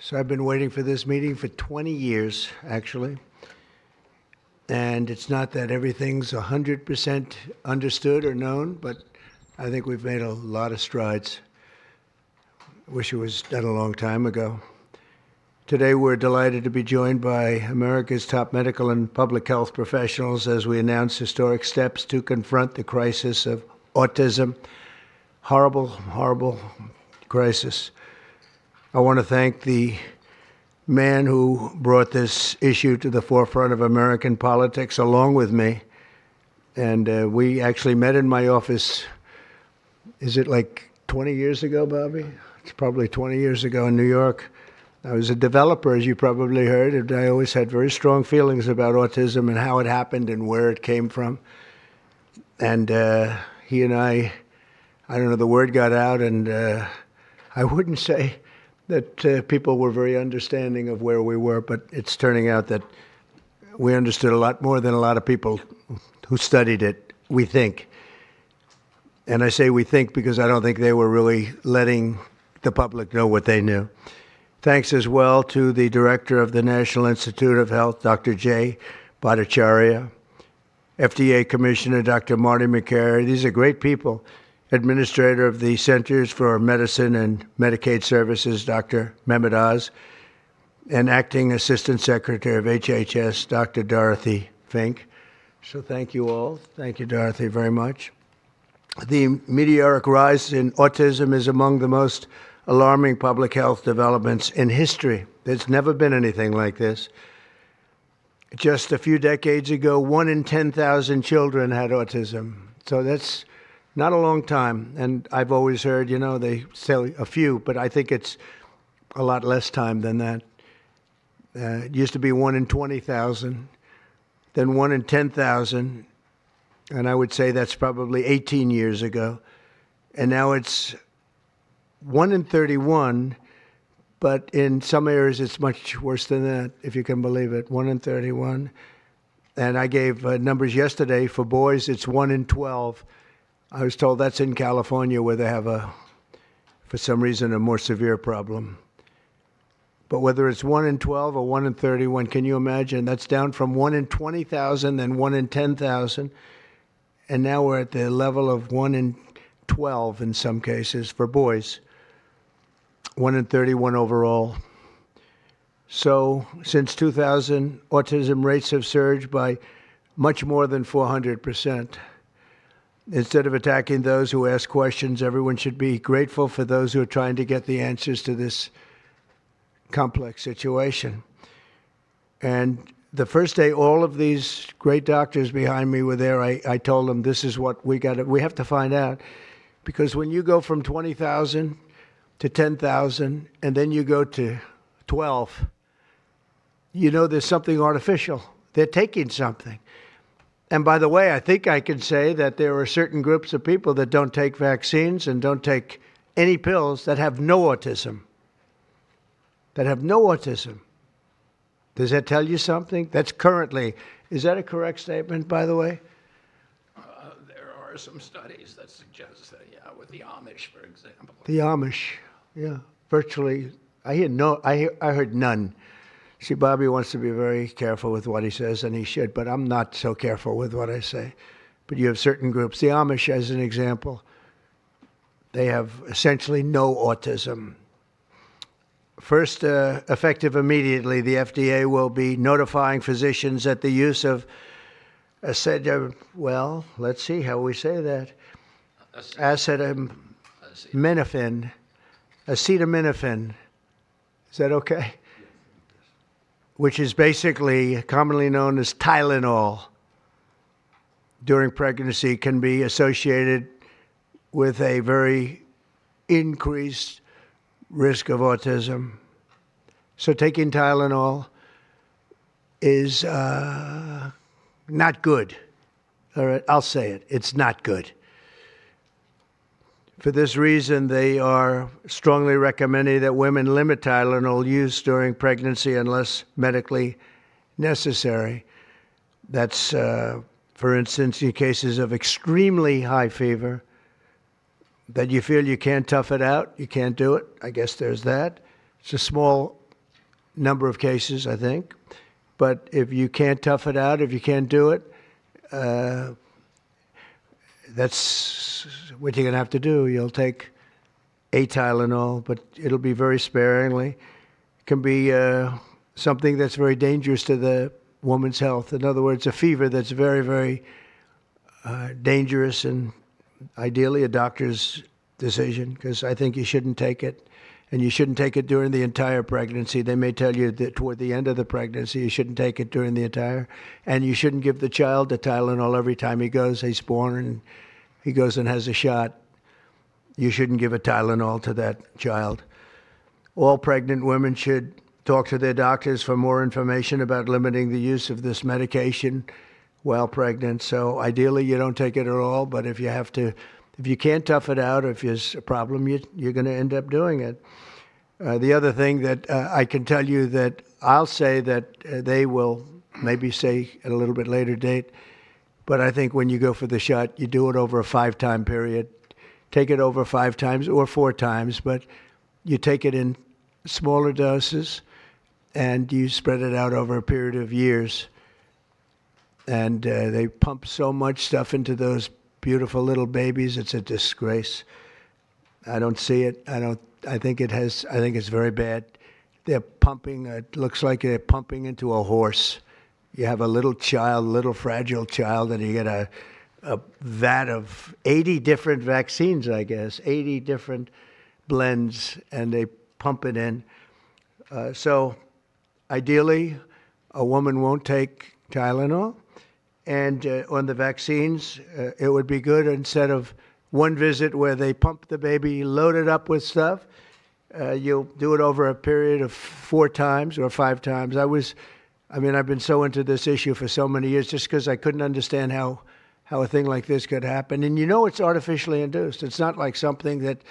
So I've been waiting for this meeting for 20 years, actually. And it's not that everything's 100% understood or known, but I think we've made a lot of strides. Wish it was done a long time ago. Today, we're delighted to be joined by America's top medical and public health professionals as we announce historic steps to confront the crisis of autism. Horrible, horrible crisis. I want to thank the man who brought this issue to the forefront of American politics along with me. And we actually met in my office, is it like 20 years ago, Bobby? It's probably 20 years ago in New York. I was a developer, as you probably heard, and I always had very strong feelings about autism and how it happened and where it came from. And he and I don't know, the word got out, and I wouldn't say that people were very understanding of where we were, but it's turning out that we understood a lot more than a lot of people who studied it, we think. And I say we think because I don't think they were really letting the public know what they knew. Thanks as well to the director of the National Institute of Health, Dr. Jay Bhattacharya, FDA Commissioner Dr. Marty McCary. These are great people. Administrator of the Centers for Medicine and Medicaid Services, Dr. Mehmet Oz, and Acting Assistant Secretary of HHS, Dr. Dorothy Fink. So thank you all. Thank you, Dorothy, very much. The meteoric rise in autism is among the most alarming public health developments in history. There's never been anything like this. Just a few decades ago, 1 in 10,000 children had autism. So that's not a long time. And I've always heard, they say a few, but I think it's a lot less time than that. It used to be 1 in 20,000, then 1 in 10,000. And I would say that's probably 18 years ago. And now it's 1 in 31, but in some areas it's much worse than that, if you can believe it, 1 in 31. And I gave numbers yesterday. For boys, it's 1 in 12. I was told that's in California where they have for some reason, a more severe problem. But whether it's 1 in 12 or 1 in 31, can you imagine? That's down from 1 in 20,000, then 1 in 10,000. And now we're at the level of 1 in 12 in some cases for boys. 1 in 31 overall. So since 2000, autism rates have surged by much more than 400%. Instead of attacking those who ask questions, everyone should be grateful for those who are trying to get the answers to this complex situation. And the first day all of these great doctors behind me were there, I told them this is what we have to find out. Because when you go from 20,000 to 10,000, and then you go to 12, there's something artificial. They're taking something. And by the way, I think I can say that there are certain groups of people that don't take vaccines and don't take any pills that have no autism. That have no autism. Does that tell you something? That's currently, is that a correct statement, by the way? There are some studies that suggest that, with the Amish, for example. The Amish, yeah, virtually. I heard none. See, Bobby wants to be very careful with what he says, and he should, but I'm not so careful with what I say. But you have certain groups. The Amish, as an example, they have essentially no autism. First, effective immediately, the FDA will be notifying physicians that the use of let's see how we say that. Acetaminophen. Acetaminophen. Is that okay? Which is basically commonly known as Tylenol during pregnancy, can be associated with a very increased risk of autism. So taking Tylenol is not good. All right, I'll say it. It's not good. For this reason, they are strongly recommending that women limit Tylenol use during pregnancy unless medically necessary. That's, for instance, in cases of extremely high fever, that you feel you can't tough it out, you can't do it. I guess there's that. It's a small number of cases, I think. But if you can't tough it out, if you can't do it, that's what you're going to have to do. You'll take a Tylenol, but it'll be very sparingly. It can be something that's very dangerous to the woman's health. In other words, a fever that's very, very dangerous, and ideally a doctor's decision, because I think you shouldn't take it. And you shouldn't take it during the entire pregnancy. They may tell you that toward the end of the pregnancy, you shouldn't take it during the entire. And you shouldn't give the child a Tylenol every time he's born and he goes and has a shot. You shouldn't give a Tylenol to that child. All pregnant women should talk to their doctors for more information about limiting the use of this medication while pregnant. So ideally, you don't take it at all. But if you have to, if you can't tough it out, or if there's a problem, you're going to end up doing it. The other thing that I can tell you that I'll say that they will maybe say at a little bit later date, but I think when you go for the shot, you do it over a 5-time period. Take it over 5 times or 4 times, but you take it in smaller doses and you spread it out over a period of years. And they pump so much stuff into those beautiful little babies. It's a disgrace. I don't see it. I think it's very bad. They're pumping, it looks like they're pumping into a horse. You have a little child, little fragile child, and you get a vat of 80 different vaccines, I guess, 80 different blends, and they pump it in. So ideally, a woman won't take Tylenol. And on the vaccines, it would be good instead of one visit where they pump the baby, load it up with stuff, you'll do it over a period of 4 times or 5 times. I've been so into this issue for so many years just because I couldn't understand how a thing like this could happen. And it's artificially induced. It's not like something that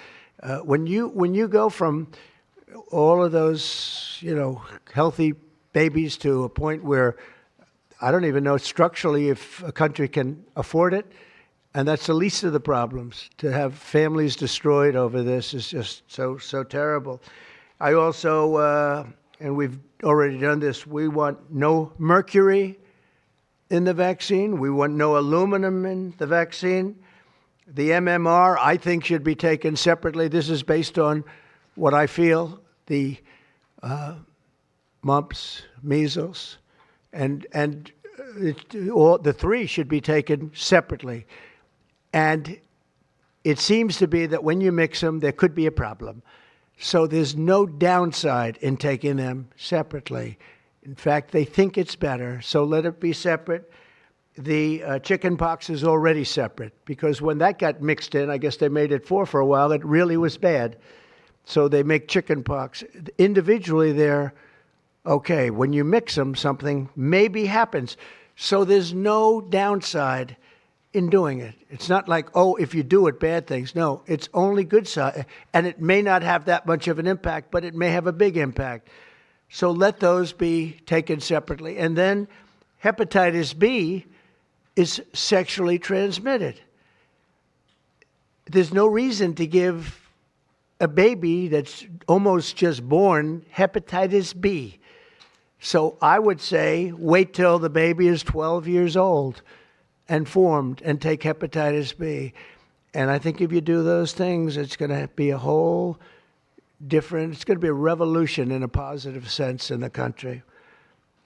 when you go from all of those, healthy babies to a point where I don't even know structurally if a country can afford it. And that's the least of the problems. To have families destroyed over this is just so terrible. I also, and we've already done this, we want no mercury in the vaccine. We want no aluminum in the vaccine. The MMR, I think, should be taken separately. This is based on what I feel, the mumps, measles, and all the 3 should be taken separately. And it seems to be that when you mix them, there could be a problem. So there's no downside in taking them separately. In fact, they think it's better, so let it be separate. The chicken pox is already separate because when that got mixed in, I guess they made it 4 for a while, it really was bad. So they make chicken pox. Individually, they're okay. When you mix them, something maybe happens. So there's no downside in doing it. It's not like, if you do it, bad things. No, it's only good side. And it may not have that much of an impact, but it may have a big impact. So let those be taken separately. And then hepatitis B is sexually transmitted. There's no reason to give a baby that's almost just born hepatitis B. So I would say wait till the baby is 12 years old and formed and take hepatitis B. And I think if you do those things, it's going to be a whole different, it's going to be a revolution in a positive sense in the country.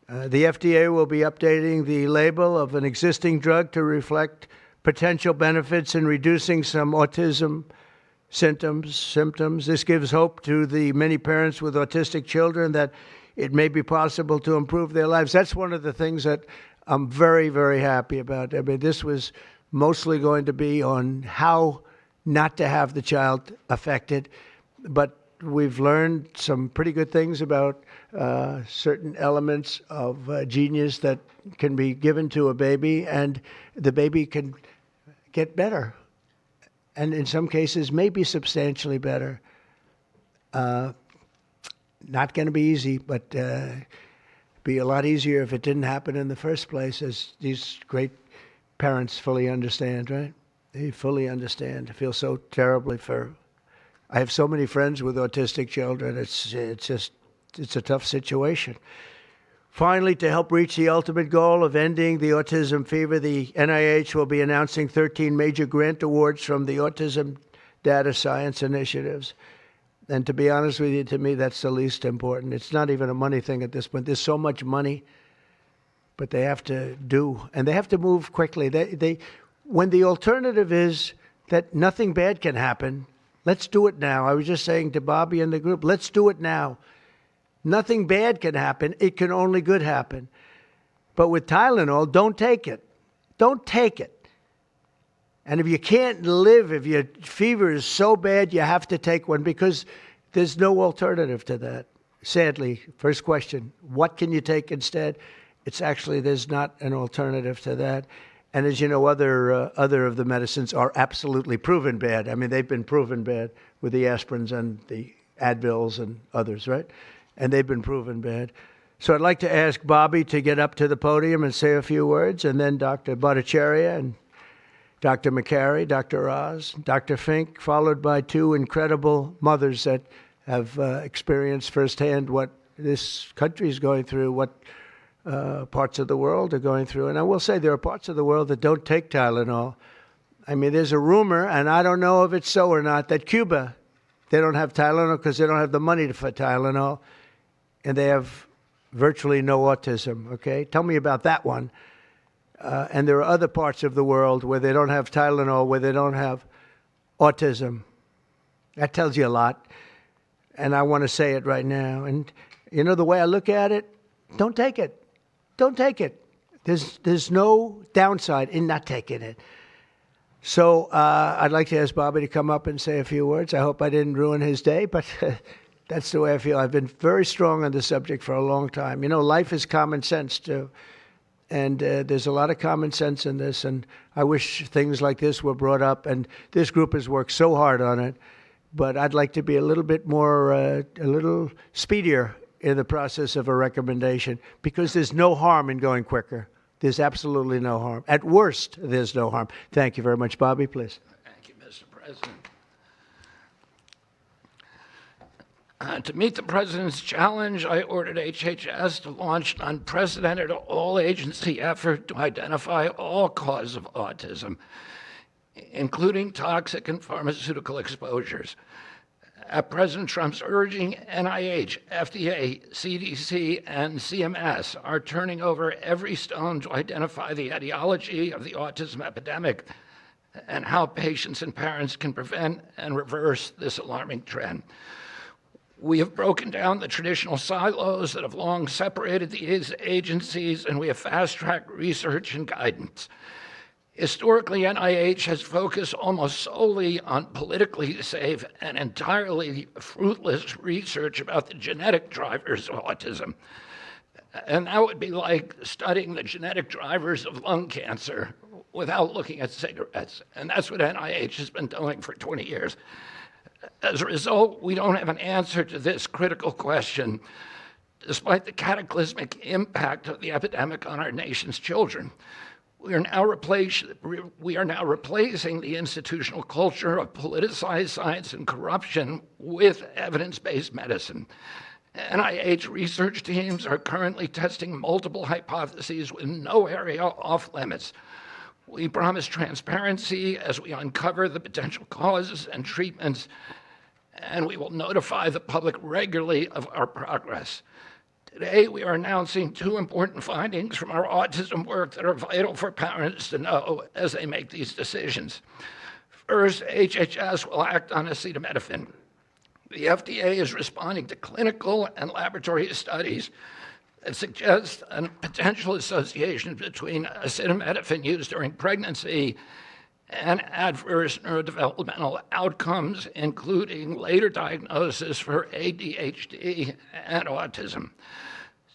The FDA will be updating the label of an existing drug to reflect potential benefits in reducing some autism symptoms. This gives hope to the many parents with autistic children that it may be possible to improve their lives. That's one of the things that I'm very, very happy about. I mean, this was mostly going to be on how not to have the child affected, but we've learned some pretty good things about certain elements of genius that can be given to a baby, and the baby can get better, and in some cases maybe substantially better. Not going to be easy, but be a lot easier if it didn't happen in the first place, as these great parents fully understand, right? They fully understand. I feel so terribly I have so many friends with autistic children. It's just it's a tough situation. Finally, to help reach the ultimate goal of ending the autism fever, the NIH will be announcing 13 major grant awards from the Autism Data Science Initiatives. And to be honest with you, to me, that's the least important. It's not even a money thing at this point. There's so much money, but they have to do, and they have to move quickly. When the alternative is that nothing bad can happen, let's do it now. I was just saying to Bobby and the group, let's do it now. Nothing bad can happen. It can only good happen. But with Tylenol, don't take it. Don't take it. And if you can't live, if your fever is so bad, you have to take one because there's no alternative to that. Sadly, first question, what can you take instead? It's actually, there's not an alternative to that. And as you know, other of the medicines are absolutely proven bad. I mean, they've been proven bad with the aspirins and the Advils and others, right? And they've been proven bad. So I'd like to ask Bobby to get up to the podium and say a few words, and then Dr. Bhattacharya and Dr. McCary, Dr. Oz, Dr. Fink, followed by two incredible mothers that have experienced firsthand what this country is going through, what parts of the world are going through. And I will say there are parts of the world that don't take Tylenol. I mean, there's a rumor, and I don't know if it's so or not, that Cuba, they don't have Tylenol because they don't have the money for Tylenol, and they have virtually no autism, okay? Tell me about that one. And there are other parts of the world where they don't have Tylenol, where they don't have autism. That tells you a lot. And I want to say it right now. And, you know, the way I look at it, don't take it. Don't take it. There's no downside in not taking it. So I'd like to ask Bobby to come up and say a few words. I hope I didn't ruin his day, but that's the way I feel. I've been very strong on the subject for a long time. You know, life is common sense, too. And there's a lot of common sense in this, and I wish things like this were brought up. And this group has worked so hard on it, but I'd like to be a little bit more, a little speedier in the process of a recommendation, because there's no harm in going quicker. There's absolutely no harm. At worst, there's no harm. Thank you very much. Bobby, please. Thank you, Mr. President. To meet the President's challenge, I ordered HHS to launch an unprecedented all-agency effort to identify all causes of autism, including toxic and pharmaceutical exposures. At President Trump's urging, NIH, FDA, CDC, and CMS are turning over every stone to identify the etiology of the autism epidemic and how patients and parents can prevent and reverse this alarming trend. We have broken down the traditional silos that have long separated these agencies, and we have fast-tracked research and guidance. Historically, NIH has focused almost solely on politically safe and entirely fruitless research about the genetic drivers of autism. And that would be like studying the genetic drivers of lung cancer without looking at cigarettes. And that's what NIH has been doing for 20 years. As a result, we don't have an answer to this critical question, despite the cataclysmic impact of the epidemic on our nation's children. We are now replacing the institutional culture of politicized science and corruption with evidence-based medicine. NIH research teams are currently testing multiple hypotheses with no area off limits. We promise transparency as we uncover the potential causes and treatments, and we will notify the public regularly of our progress. Today, we are announcing two important findings from our autism work that are vital for parents to know as they make these decisions. First, HHS will act on acetaminophen. The FDA is responding to clinical and laboratory studies that suggest a potential association between acetaminophen use during pregnancy and adverse neurodevelopmental outcomes, including later diagnosis for ADHD and autism.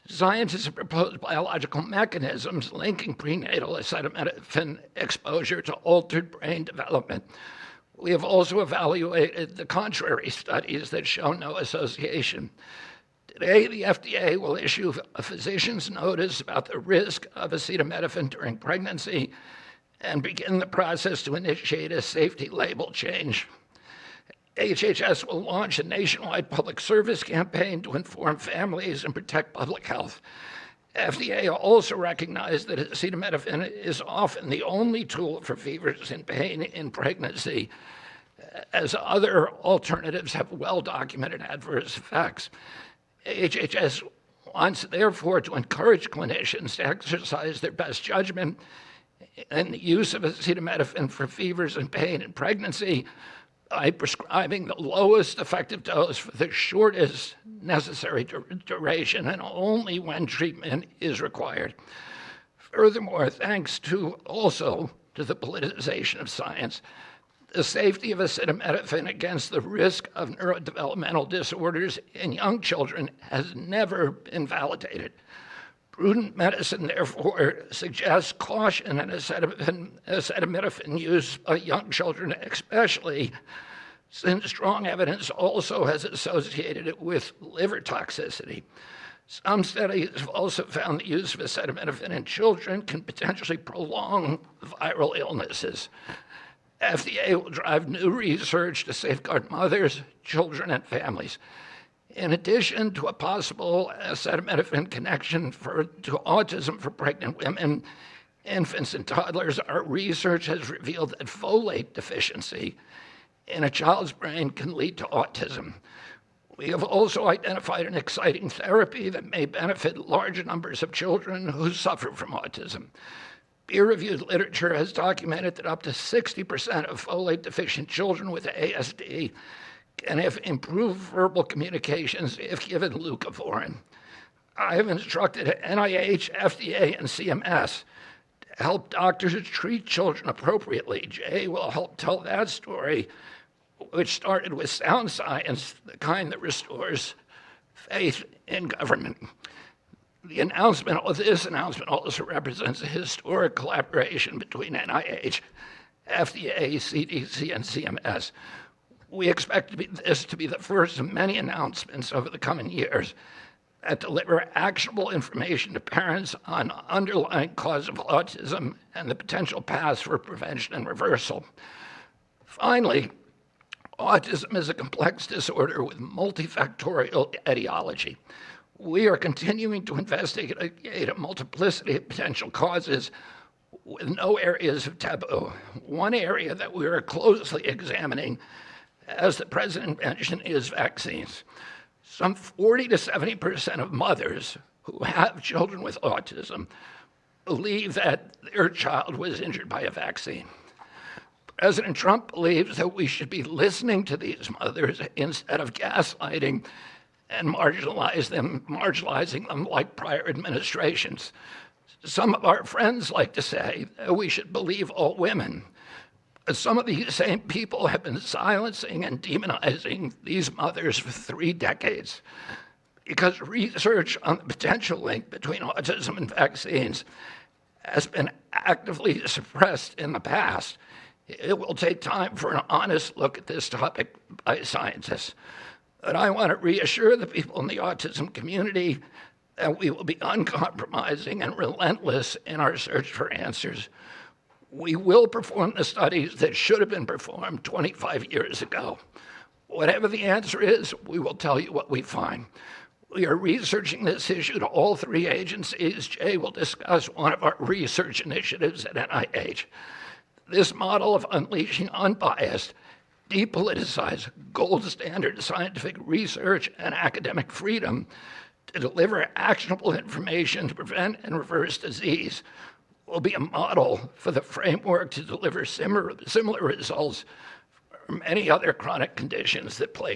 Scientists have proposed biological mechanisms linking prenatal acetaminophen exposure to altered brain development. We have also evaluated the contrary studies that show no association. Today, the FDA will issue a physician's notice about the risk of acetaminophen during pregnancy and begin the process to initiate a safety label change. HHS will launch a nationwide public service campaign to inform families and protect public health. FDA also recognized that acetaminophen is often the only tool for fevers and pain in pregnancy, as other alternatives have well-documented adverse effects. HHS wants, therefore, to encourage clinicians to exercise their best judgment in the use of acetaminophen for fevers and pain in pregnancy by prescribing the lowest effective dose for the shortest necessary duration and only when treatment is required. Furthermore, thanks also to the politicization of science, the safety of acetaminophen against the risk of neurodevelopmental disorders in young children has never been validated. Prudent medicine, therefore, suggests caution in acetaminophen use by young children, especially since strong evidence also has associated it with liver toxicity. Some studies have also found the use of acetaminophen in children can potentially prolong viral illnesses. FDA will drive new research to safeguard mothers, children, and families. In addition to a possible acetaminophen connection to autism for pregnant women, infants, and toddlers, our research has revealed that folate deficiency in a child's brain can lead to autism. We have also identified an exciting therapy that may benefit large numbers of children who suffer from autism. Peer-reviewed literature has documented that up to 60% of folate-deficient children with ASD can have improved verbal communications if given leucovorin. I have instructed NIH, FDA, and CMS to help doctors treat children appropriately. Jay will help tell that story, which started with sound science, the kind that restores faith in government. This announcement also represents a historic collaboration between NIH, FDA, CDC, and CMS. We expect this to be the first of many announcements over the coming years that deliver actionable information to parents on underlying cause of autism and the potential paths for prevention and reversal. Finally, autism is a complex disorder with multifactorial etiology. We are continuing to investigate a multiplicity of potential causes with no areas of taboo. One area that we are closely examining, as the President mentioned, is vaccines. Some 40 to 70% of mothers who have children with autism believe that their child was injured by a vaccine. President Trump believes that we should be listening to these mothers instead of gaslighting and marginalizing them like prior administrations. Some of our friends like to say that we should believe all women. Some of these same people have been silencing and demonizing these mothers for 3 decades because research on the potential link between autism and vaccines has been actively suppressed in the past. It will take time for an honest look at this topic by scientists. But I want to reassure the people in the autism community that we will be uncompromising and relentless in our search for answers. We will perform the studies that should have been performed 25 years ago. Whatever the answer is, we will tell you what we find. We are researching this issue to all 3 agencies. Jay will discuss one of our research initiatives at NIH. This model of unleashing unbiased, depoliticized, gold standard scientific research and academic freedom to deliver actionable information to prevent and reverse disease will be a model for the framework to deliver similar results for many other chronic conditions that plague